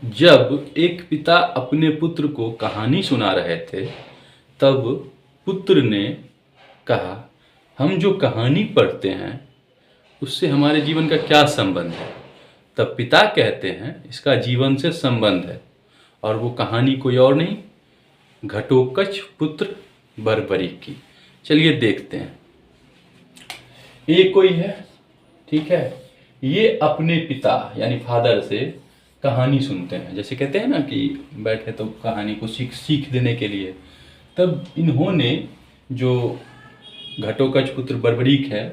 जब एक पिता अपने पुत्र को कहानी सुना रहे थे, तब पुत्र ने कहा, हम जो कहानी पढ़ते हैं उससे हमारे जीवन का क्या संबंध है। तब पिता कहते हैं, इसका जीवन से संबंध है, और वो कहानी कोई और नहीं, घटोत्कच पुत्र बर्बरीक की। चलिए देखते हैं। ये कोई है, ठीक है, ये अपने पिता यानी फादर से कहानी सुनते हैं। जैसे कहते हैं ना कि बैठे तो कहानी को सीख देने के लिए। तब इन्होंने जो घटोत्कच पुत्र बर्बरीक है,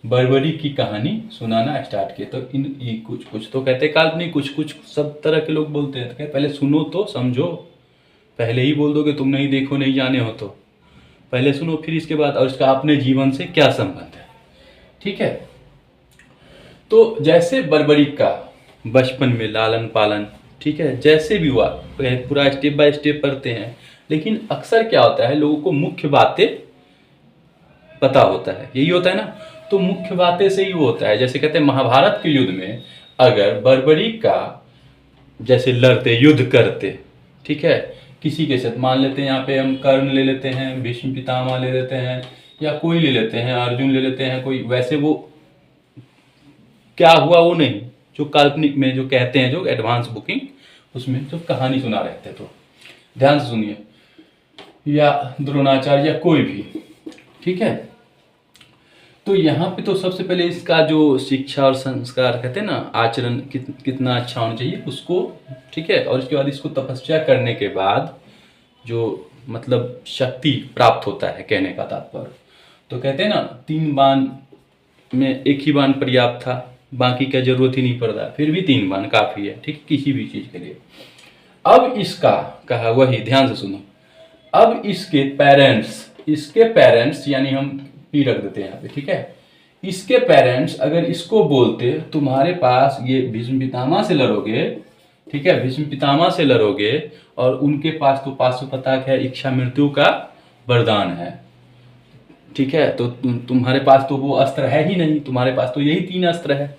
बर्बरीक की कहानी सुनाना स्टार्ट किए। तो ये कुछ तो कहते हैं काल्पनिक, कुछ सब तरह के लोग बोलते हैं। तो कहते पहले सुनो तो समझो, पहले ही बोल दोगे तुम नहीं देखो नहीं जाने हो तो पहले सुनो, फिर इसके बाद और इसका अपने जीवन से क्या संबंध है, ठीक है। तो जैसे बर्बरीक का बचपन में लालन पालन, ठीक है, जैसे भी हुआ पूरा स्टेप बाय स्टेप पढ़ते हैं। लेकिन अक्सर क्या होता है, लोगों को मुख्य बातें पता होता है, यही होता है ना। तो मुख्य बातें से ही वो होता है। जैसे कहते हैं महाभारत के युद्ध में अगर बर्बरीक का जैसे लड़ते युद्ध करते, ठीक है, किसी के साथ मान लेते हैं, यहाँ पे हम कर्ण ले लेते हैं, भीष्म पितामह ले लेते हैं, या कोई ले लेते हैं, अर्जुन ले लेते हैं, कोई वैसे वो क्या हुआ वो नहीं, जो काल्पनिक में जो कहते हैं, जो एडवांस बुकिंग उसमें जो कहानी सुना रहे थे। तो ध्यान से सुनिए, या द्रोणाचार्य या कोई भी, ठीक है। तो यहाँ पे तो सबसे पहले इसका जो शिक्षा और संस्कार कहते हैं ना, आचरण कितना अच्छा होना चाहिए उसको, ठीक है। और इसके बाद इसको तपस्या करने के बाद जो मतलब शक्ति प्राप्त होता है, कहने का तात्पर्य। तो कहते हैं ना 3 बाण में एक ही बाण पर्याप्त था, बाकी का जरूरत ही नहीं पड़ता, फिर भी 3 बाण काफी है, ठीक, किसी भी चीज के लिए। अब इसका कहा वही, ध्यान से सुनो, अब इसके पेरेंट्स यानी हम पी रख देते हैं यहाँ पे, ठीक है। इसके पेरेंट्स अगर इसको बोलते तुम्हारे पास ये भीष्म पितामह से लड़ोगे, ठीक है, भीष्म पितामह से लड़ोगे और उनके पास तो पाशुपताक है, इच्छा मृत्यु का वरदान है, ठीक है। तो तुम्हारे पास तो वो अस्त्र है ही नहीं, तुम्हारे पास तो यही 3 अस्त्र है,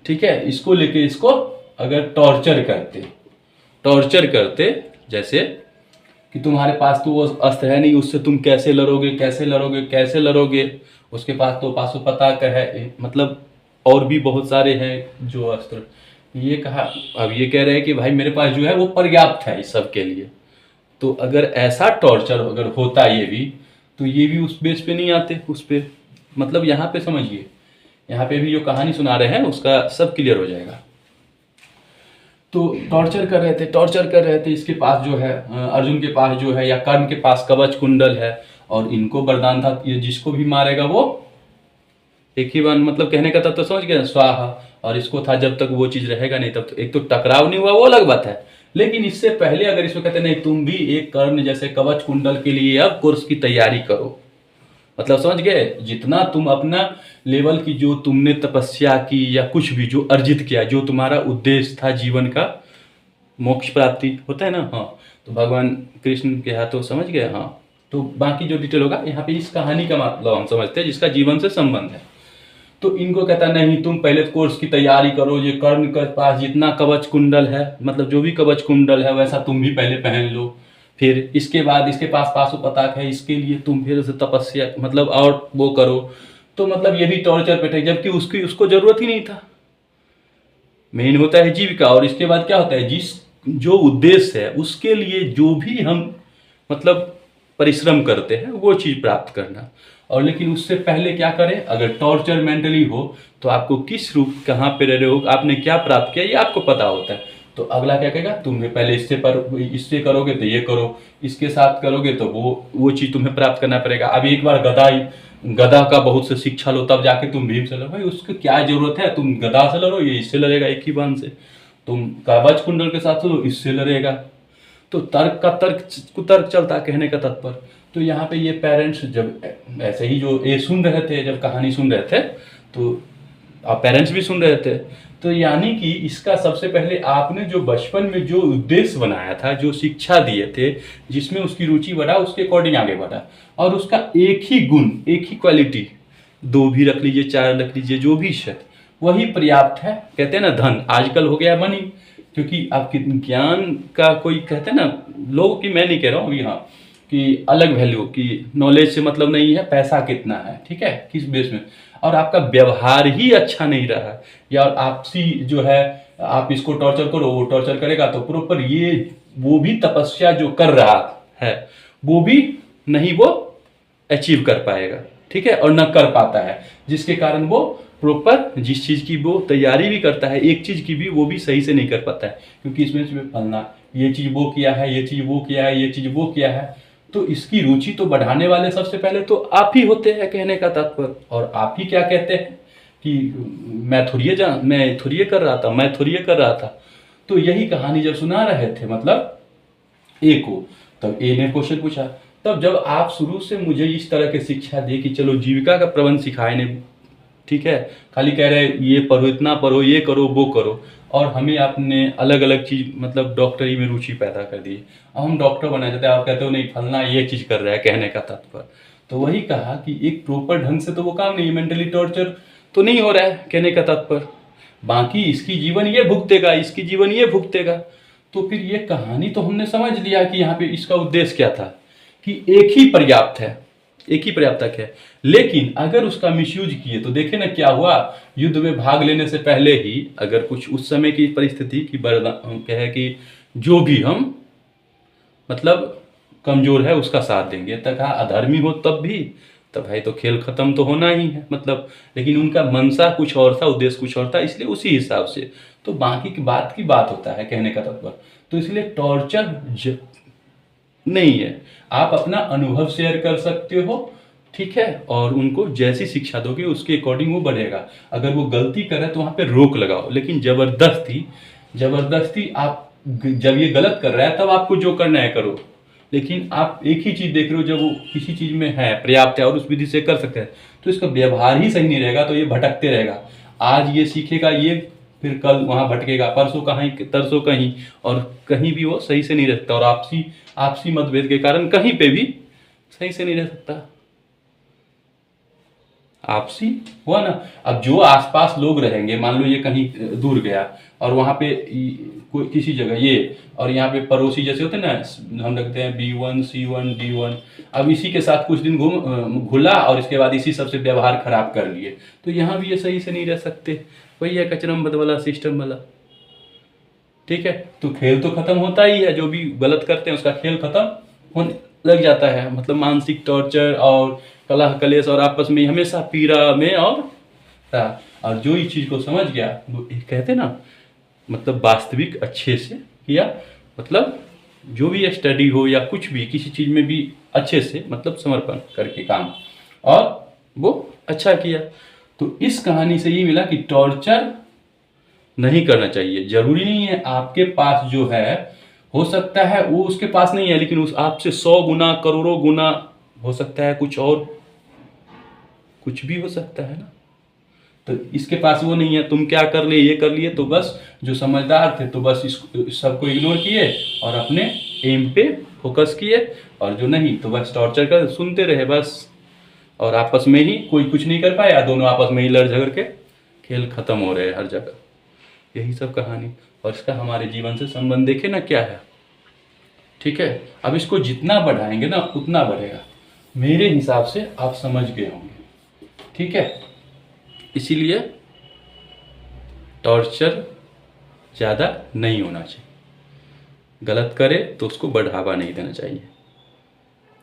ठीक है। इसको लेके इसको अगर टॉर्चर करते जैसे कि तुम्हारे पास तो वो अस्त्र है नहीं, उससे तुम कैसे लड़ोगे, उसके पास तो पाशुपताक है, मतलब और भी बहुत सारे हैं जो अस्त्र। ये कहा, अब ये कह रहे हैं कि भाई मेरे पास जो है वो पर्याप्त है इस सब के लिए। तो अगर ऐसा टॉर्चर अगर होता ये भी, तो ये भी उस बेस पे नहीं आते, उस पे मतलब यहाँ पे समझिए, यहाँ पे भी जो कहानी सुना रहे हैं उसका सब क्लियर हो जाएगा। तो टॉर्चर कर रहे थे। इसके पास जो है अर्जुन के पास जो है, या कर्ण के पास कवच कुंडल है, और इनको वरदान था ये जिसको भी मारेगा वो एक ही बार, मतलब कहने का तब तो समझ गया, स्वाहा। और इसको था जब तक वो चीज रहेगा नहीं तब तक, एक तो टकराव नहीं हुआ वो अलग बात है, लेकिन इससे पहले अगर इसको कहते नहीं तुम भी एक कर्ण जैसे कवच कुंडल के लिए अब कोर्स की तैयारी करो, मतलब समझ गए, जितना तुम अपना लेवल की जो तुमने तपस्या की या कुछ भी जो अर्जित किया, जो तुम्हारा उद्देश्य था जीवन का, मोक्ष प्राप्ति होता है ना, हाँ, तो भगवान कृष्ण के हाथों समझ गए, हाँ। तो बाकी जो डिटेल होगा यहाँ पे इस कहानी का मतलब हम समझते हैं जिसका जीवन से संबंध है। तो इनको कहता नहीं तुम पहले कोर्स की तैयारी करो, ये कर्ण के पास जितना कवच कुंडल है, मतलब जो भी कवच कुंडल है वैसा तुम भी पहले पहन लो, फिर इसके बाद इसके पास पाशुपताक है, इसके लिए तुम फिर से तपस्या मतलब और वो करो। तो मतलब ये भी टॉर्चर पे थे, जबकि उसको जरूरत ही नहीं था। मेन होता है जीविका, और इसके बाद क्या होता है, जिस जो उद्देश्य है उसके लिए जो भी हम मतलब परिश्रम करते हैं वो चीज प्राप्त करना। और लेकिन उससे पहले क्या करें, अगर टॉर्चर मेंटली हो तो आपको किस रूप कहाँ पे रह रहे हो, आपने क्या प्राप्त किया ये आपको पता होता है। तो अगला क्या कहेगा, तुम्हें पहले इससे करोगे तो ये करो, इसके साथ करोगे तो वो चीज तुम्हें प्राप्त करना पड़ेगा। अब एक बार गदा का बहुत से शिक्षा लो तब जाके तुम भीम से लड़ो, भाई उसकी क्या जरूरत है, तुम गदा से लड़ो, ये इससे लड़ेगा एक ही बाण से, तुम कवच कुंडल के साथ लड़ो, इससे लड़ेगा। तो कुतर्क चलता कहने का तात्पर्य। तो यहाँ पे ये पेरेंट्स जब ऐसे ही जो ये सुन रहे थे, जब कहानी सुन रहे थे, तो आप पेरेंट्स भी सुन रहे थे, तो यानी कि इसका सबसे पहले आपने जो बचपन में जो उद्देश्य बनाया था, जो शिक्षा दिए थे, जिसमें उसकी रुचि बढ़ा, उसके अकॉर्डिंग आगे बढ़ा, और उसका एक ही गुण, एक ही क्वालिटी, 2 भी रख लीजिए, 4 रख लीजिए, जो भी है वही पर्याप्त है। कहते हैं ना धन आजकल हो गया मनी, क्योंकि आपके ज्ञान का कोई कहते हैं ना, लोगों की मैं नहीं कह रहा हूँ अभी, हाँ, कि अलग वैल्यू कि नॉलेज से मतलब नहीं है, पैसा कितना है, ठीक है, किस बेस में, और आपका व्यवहार ही अच्छा नहीं रहा, या आपसी जो है, आप इसको टॉर्चर करो वो टॉर्चर करेगा, तो प्रॉपर ये वो भी तपस्या जो कर रहा है वो भी नहीं वो अचीव कर पाएगा, ठीक है, और न कर पाता है, जिसके कारण वो प्रॉपर जिस चीज़ की वो तैयारी भी करता है, एक चीज़ की भी वो भी सही से नहीं कर पाता है, क्योंकि इसमें फलना ये चीज़ वो किया है, ये चीज़ वो किया है, ये चीज़ वो किया है, तो इसकी रुचि तो बढ़ाने वाले सबसे पहले तो आप ही होते हैं, कहने का तात्पर्य। और आप ही क्या कहते हैं कि मैं थोड़ी ये कर रहा था, मैं थोड़ी ये कर रहा था। तो यही कहानी जब सुना रहे थे मतलब ए को, तब ए ने क्वेश्चन पूछा, तब जब आप शुरू से मुझे इस तरह की शिक्षा दे कि चलो जीविका का प्रबंध सिखाए ने, ठीक है, खाली कह रहे ये पढ़ो, इतना पढ़ो, ये करो, वो करो, और हमें आपने अलग अलग चीज मतलब डॉक्टरी में रुचि पैदा कर दी, अब हम डॉक्टर बनना चाहते हैं, आप कहते हो नहीं फलना ये चीज कर रहा है, कहने का तात्पर्य। तो वही कहा कि एक प्रॉपर ढंग से तो वो काम नहीं है, मेंटली टॉर्चर तो नहीं हो रहा है, कहने का तात्पर्य। बाकी इसकी जीवन ये भुगतेगा, इसकी जीवन ये भुगतेगा। तो फिर ये कहानी तो हमने समझ लिया कि यहाँ पे इसका उद्देश्य क्या था, कि एक ही पर्याप्त है, एक ही पर्याप्त तक है। लेकिन अगर उसका मिसयूज किए तो देखे ना क्या हुआ, युद्ध में भाग लेने से पहले ही अगर कुछ उस समय की परिस्थिति की कहे कि जो भी हम मतलब कमजोर है उसका साथ देंगे, तक अधर्मी हो तब भी, तब भाई तो खेल खत्म तो होना ही है मतलब। लेकिन उनका मनसा कुछ और था, उद्देश्य कुछ और था, इसलिए उसी हिसाब से तो बाकी की बात होता है, कहने का तात्पर्य। तो इसलिए टॉर्चर नहीं है, आप अपना अनुभव शेयर कर सकते हो, ठीक है, और उनको जैसी शिक्षा दोगे उसके अकॉर्डिंग वो बढ़ेगा। अगर वो गलती करे तो वहां पे रोक लगाओ, लेकिन जबरदस्ती आप जब ये गलत कर रहा है तब आपको जो करना है करो। लेकिन आप एक ही चीज देख रहे हो, जब वो किसी चीज में है पर्याप्त है और उस विधि से कर सकते हैं, तो इसका व्यवहार ही सही नहीं रहेगा, तो ये भटकते रहेगा। आज ये सीखेगा ये, फिर कल वहां भटकेगा, परसों कहीं तरसों कहीं, और कहीं भी वो सही से नहीं रह सकता, और आपसी आपसी मतभेद के कारण कहीं पे भी सही से नहीं रह सकता। आपसी हुआ ना। अब जो आसपास लोग रहेंगे, मान लो ये कहीं दूर गया और वहां पे कोई किसी जगह ये, और यहाँ पे पड़ोसी जैसे होते हैं ना, हम रखते हैं B1 C1 D1, अब इसी के साथ कुछ दिन घुला और इसके बाद इसी सबसे व्यवहार खराब कर लिए, तो यहाँ भी ये सही से नहीं रह सकते। वही है कचरम वाला सिस्टम वाला, ठीक है। तो खेल तो खत्म होता ही है, जो भी गलत करते हैं उसका खेल खत्म होने लग जाता है, मतलब मानसिक टॉर्चर और कलह कलेश और आपस में हमेशा पीड़ा में और जो इस चीज को समझ गया वो कहते ना, मतलब वास्तविक अच्छे से किया, मतलब जो भी स्टडी हो या कुछ भी किसी चीज में भी अच्छे से मतलब समर्पण करके काम, और वो अच्छा किया। तो इस कहानी से ये मिला कि टॉर्चर नहीं करना चाहिए। जरूरी नहीं है आपके पास जो है, हो सकता है वो उसके पास नहीं है, लेकिन उस आपसे 100 गुना करोड़ों गुना हो सकता है, कुछ और कुछ भी हो सकता है ना। तो इसके पास वो नहीं है, तुम क्या कर लिए, ये कर लिए, तो बस जो समझदार थे तो बस इस सबको इग्नोर किए और अपने एम पे फोकस किए, और जो नहीं तो बस टॉर्चर कर सुनते रहे बस, और आपस में ही कोई कुछ नहीं कर पाया, दोनों आपस में ही लड़ झगड़ के खेल खत्म हो रहे हैं हर जगह। यही सब कहानी, और इसका हमारे जीवन से संबंध देखे ना क्या है, ठीक है। अब इसको जितना बढ़ाएंगे ना उतना बढ़ेगा, मेरे हिसाब से आप समझ गए होंगे, ठीक है। इसीलिए टॉर्चर ज़्यादा नहीं होना चाहिए, गलत करे तो उसको बढ़ावा नहीं देना चाहिए,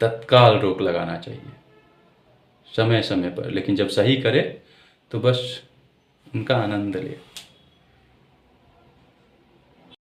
तत्काल रोक लगाना चाहिए समय समय पर, लेकिन जब सही करे तो बस उनका आनंद ले।